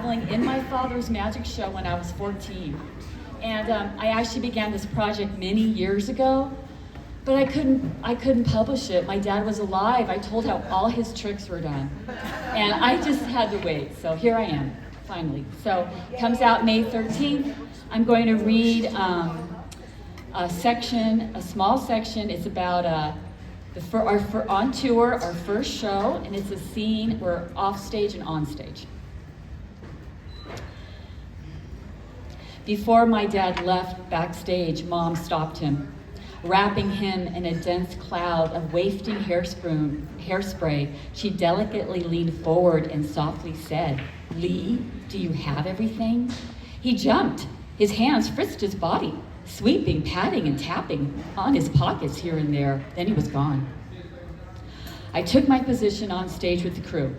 dabbling in my father's magic show when I was 14. And I actually began this project many years ago, but I couldn't publish it. My dad was alive. I told how all his tricks were done. And I just had to wait. So here I am, finally. So it comes out May 13th. I'm going to read a small section. It's about on tour, our first show, and it's a scene. We're off stage and on stage. Before my dad left backstage, Mom stopped him, wrapping him in a dense cloud of wafting hairspray. She delicately leaned forward and softly said, "Lee, do you have everything?" He jumped. His hands frisked his body, sweeping, patting, and tapping on his pockets here and there. Then he was gone. I took my position on stage with the crew.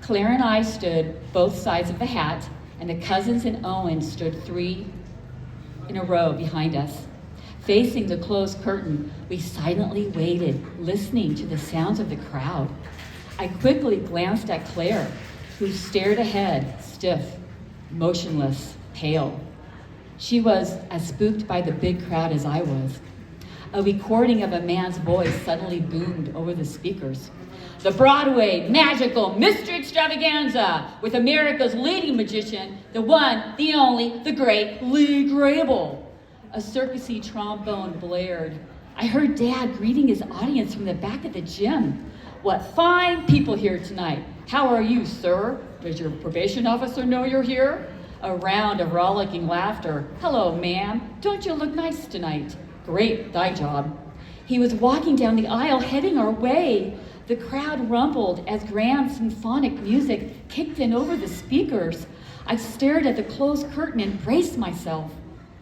Claire and I stood both sides of the hat, and the cousins and Owen stood 3 in a row behind us. Facing the closed curtain, we silently waited, listening to the sounds of the crowd. I quickly glanced at Claire, who stared ahead, stiff, motionless, pale. She was as spooked by the big crowd as I was. A recording of a man's voice suddenly boomed over the speakers. "The Broadway Magical Mystery Extravaganza with America's leading magician, the one, the only, the great Lee Grabel." A circusy trombone blared. I heard Dad greeting his audience from the back of the gym. "What fine people here tonight. How are you, sir? Does your probation officer know you're here?" A round of rollicking laughter. "Hello, ma'am. Don't you look nice tonight? Great thigh job." He was walking down the aisle, heading our way. The crowd rumbled as grand symphonic music kicked in over the speakers. I stared at the closed curtain and braced myself.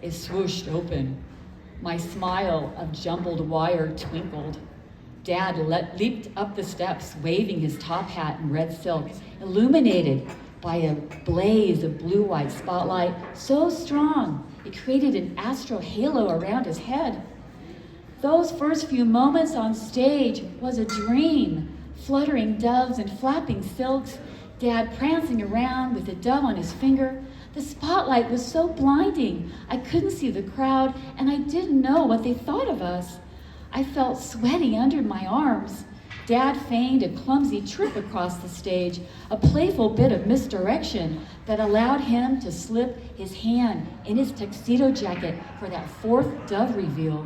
It swooshed open. My smile of jumbled wire twinkled. Dad leaped up the steps, waving his top hat in red silk, illuminated by a blaze of blue-white spotlight so strong it created an astral halo around his head. Those first few moments on stage was a dream. Fluttering doves and flapping silks, Dad prancing around with a dove on his finger. The spotlight was so blinding. I couldn't see the crowd, and I didn't know what they thought of us. I felt sweaty under my arms. Dad feigned a clumsy trip across the stage, a playful bit of misdirection that allowed him to slip his hand in his tuxedo jacket for that 4th dove reveal.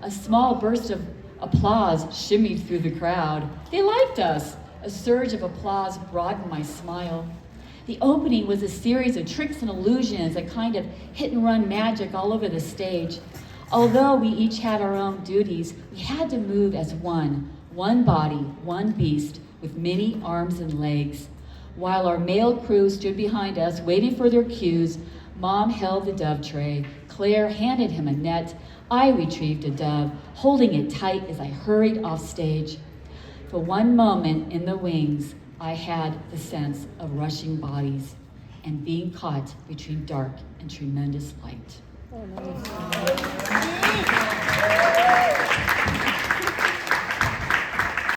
A small burst of applause shimmied through the crowd. They liked us. A surge of applause broadened my smile. The opening was a series of tricks and illusions, a kind of hit-and-run magic all over the stage. Although we each had our own duties, we had to move as one body, one beast, with many arms and legs. While our male crew stood behind us, waiting for their cues, Mom held the dove tray. Claire handed him a net. I retrieved a dove, holding it tight as I hurried off stage. For one moment in the wings, I had the sense of rushing bodies and being caught between dark and tremendous light. Oh, nice.